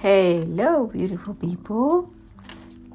Hello, beautiful people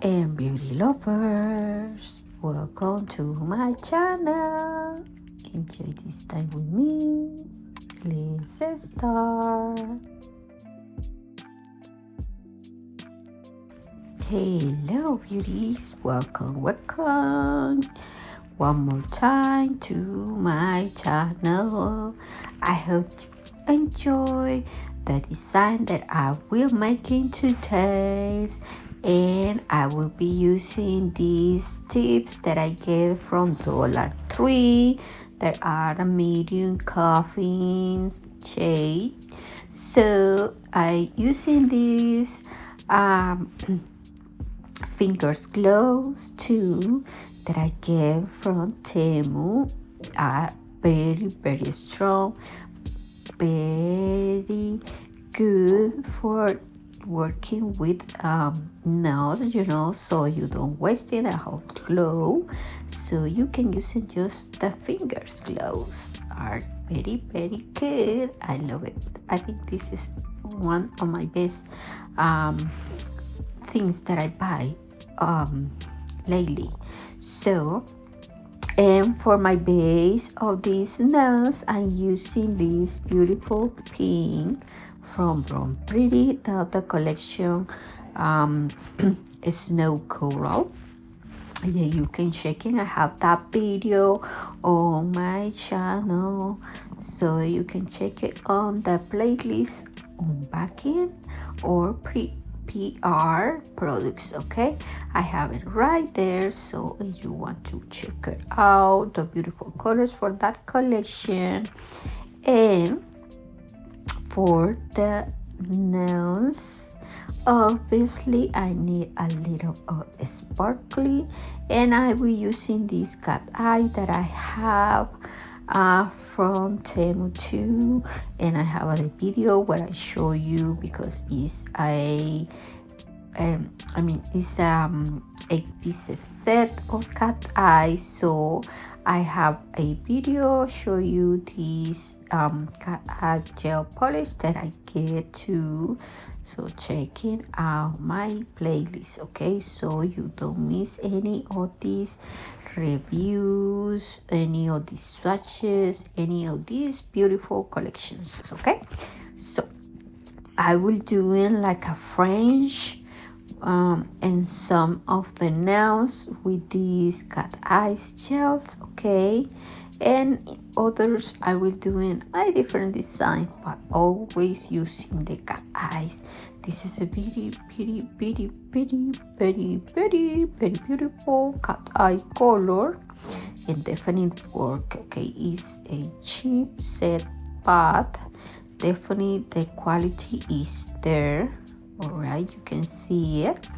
and beauty lovers. Welcome to my channel. Enjoy this time with me. Let's start. Hello, beauties. Welcome. One more time to my channel. I hope you enjoy the design that I will making today, and I will be using these tips that I get from $3. There are the medium coffins shade, so I using these fingers gloves too that I get from Temu. Are very strong, very good for working with nails, so you don't waste it a whole glove. So you can use it just the fingers gloves are very good. I love it. I think this is one of my best things that I buy lately. So, and for my base of these nails, I'm using this beautiful pink from Pretty, the collection Snow Coral. Yeah, you can check it. I have that video on my channel, so you can check it on the playlist on Backend or PR products. Okay, I have it right there, so if you want to check it out, the beautiful colors for that collection. And for the nails, obviously I need a little of sparkly, and I will using this cat eye that I have from Temu too, and I have a video where I show you because it's it's a piece set of cat eyes, so I have a video show you this cat eye gel polish that I get too. So checking out my playlist, okay, so you don't miss any of these reviews, any of these swatches, any of these beautiful collections. Okay, so I will do in like a French and some of the nails with these cat eyes gels, okay, and others I will do in a different design, but always using the cat eyes. This is a very beautiful cat eye color, and definitely work. Okay, it's a cheap set, but definitely the quality is there. All right, you can see it,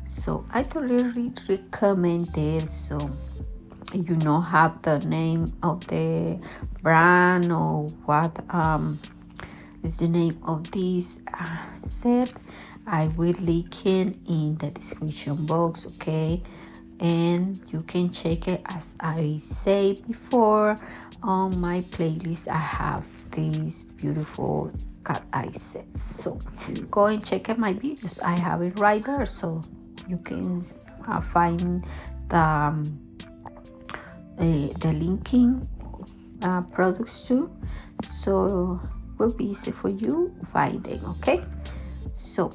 so I totally recommend it. So you know, have the name of the brand or what is the name of this set, I will link it in the description box, okay, and you can check it. As I said before, on my playlist I have these beautiful cat eye sets, so go and check out my videos. I have it right there, so you can find the linking products too, so will be easy for you finding. Okay, so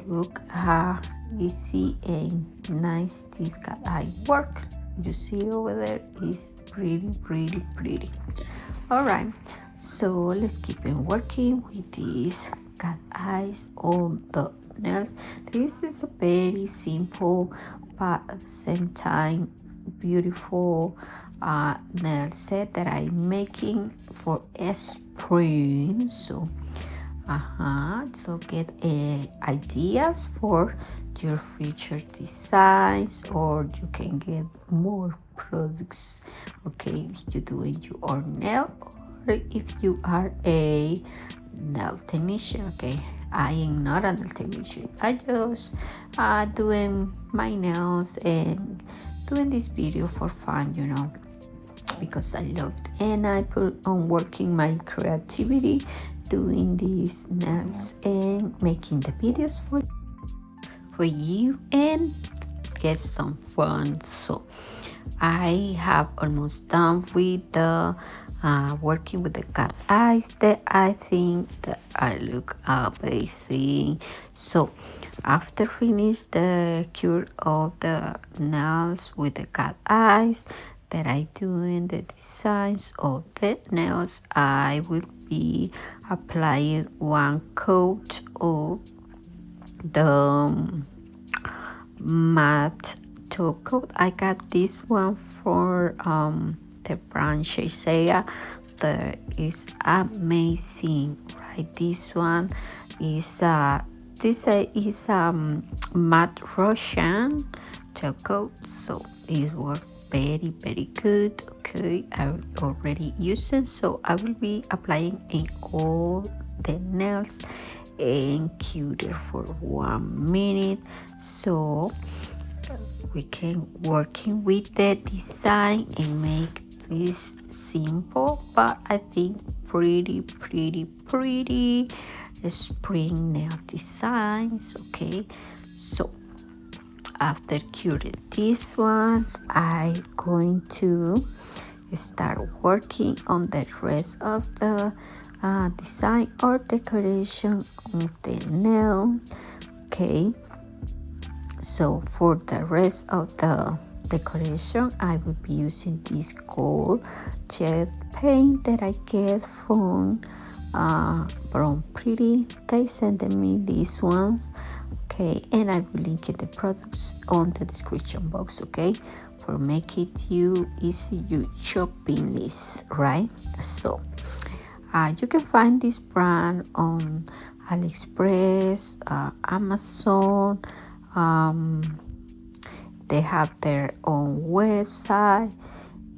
look how easy and nice this cat eye work. You see over there is pretty. All right, so let's keep on working with these cat eyes on the nails. This is a very simple but at the same time beautiful nail set that I'm making for spring. So so get ideas for your future designs, or you can get more products, okay, if you're doing your nail, or if you are a nail technician. Okay, I am not a nail technician. I just doing my nails and doing this video for fun, because I love it, and I put on working my creativity doing these nails and making the videos for you and get some fun. So I have almost done with the working with the cat eyes that I think that I look amazing. So after finish the cure of the nails with the cat eyes that I do in the designs of the nails, I will be applying one coat of the matte top coat. I got this one for the brand Shiseiya. That is amazing, right? This one is matte Russian top coat, so it works very good. Okay, I already used it, so I will be applying in all the nails and cure it for 1 minute, so we can working with the design and make this simple but I think pretty spring nail designs. Okay, so after curing these ones, I'm going to start working on the rest of the design or decoration of the nails. Okay, so for the rest of the decoration, I will be using this gold jet paint that I get from Brown Pretty. They sent me these ones. Okay, and I will link the products on the description box. Okay, for make it you easy you shopping list, right? So you can find this brand on AliExpress, Amazon. They have their own website,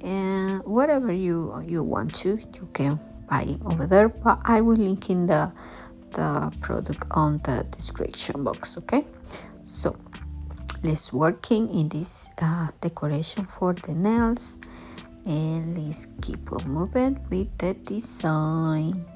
and whatever you want to, you can buy it over there. But I will link in the product on the description box. Okay, so let's working in this decoration for the nails, and let's keep on moving with the design.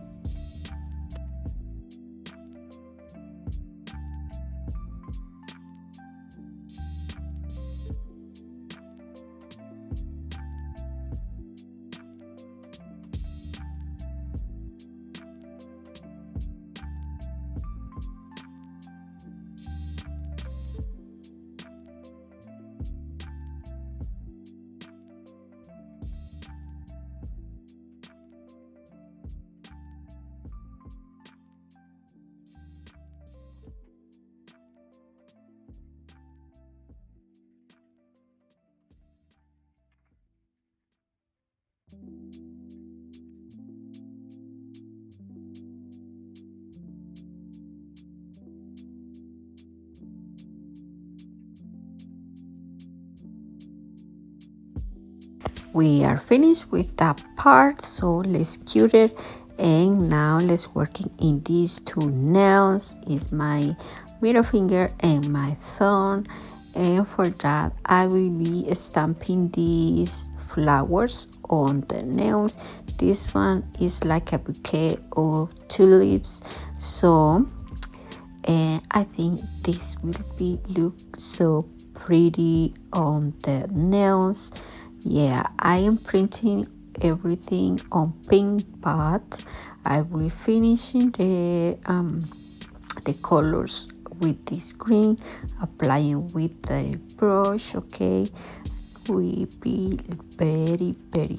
We are finished with that part, so let's cure it. And now let's working in these two nails. Is my middle finger and my thumb, and for that I will be stamping these flowers on the nails. This one is like a bouquet of tulips, so and I think this will be look so pretty on the nails. Yeah, I am printing everything on pink, but I will finishing the colors with this green, applying with the brush. Okay, we be very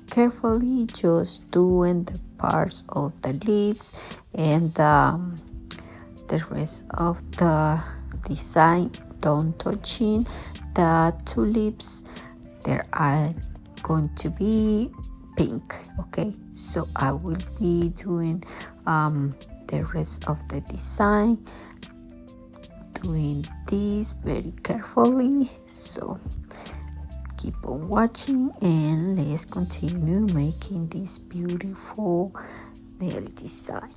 carefully just doing the parts of the leaves and the rest of the design. Don't touching the tulips, there are going to be pink. Okay, so I will be doing the rest of the design, doing this very carefully. So keep on watching and let's continue making this beautiful nail design.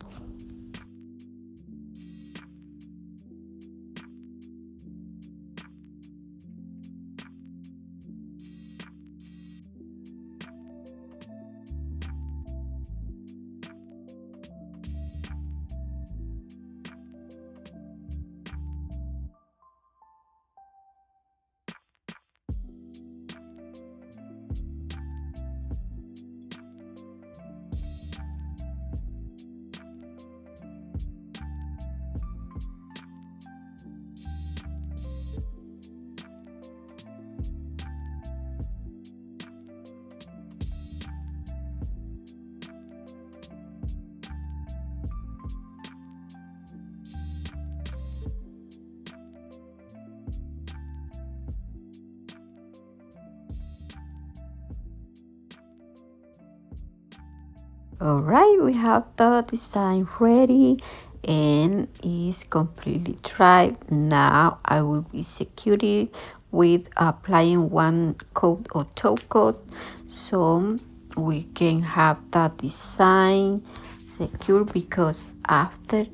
All right, we have the design ready and is completely dry. Now I will be securing with applying one coat or top coat so we can have the design secure, because after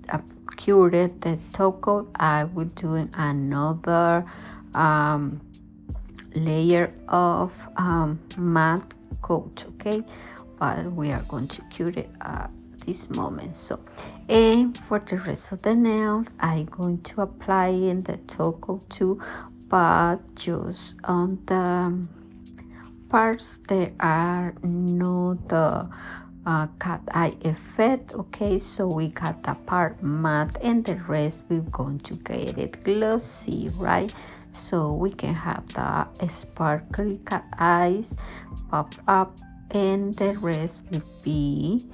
I cured the top coat I will do another layer of matte coat, okay, but we are going to cure it at this moment. So, and for the rest of the nails I'm going to apply in the top coat too, but just on the parts there are no the cat eye effect, okay, so we got the part matte and the rest we're going to get it glossy, right? So we can have the sparkly cat eyes pop up and the rest will be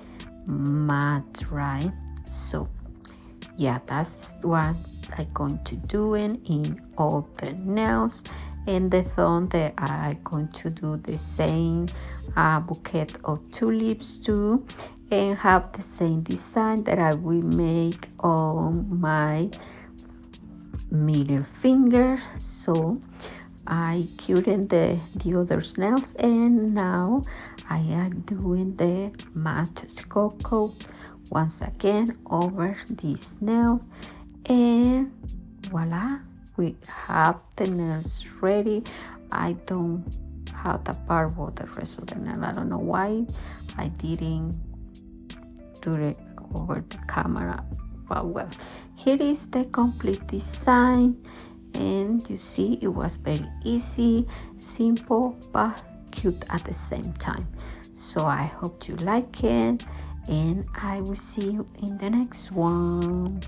matte, right? So yeah, that's what I'm going to do in all the nails. And the thumb that I'm going to do the same bouquet of tulips too, and have the same design that I will make on my middle finger. So I cured the other nails and now I am doing the matte coat once again over these nails, and voila, we have the nails ready. I don't have the part for the rest of the nail. I don't know why I didn't do it over the camera, but well, here is the complete design, and you see it was very easy, simple, but cute at the same time. So I hope you like it, and I will see you in the next one.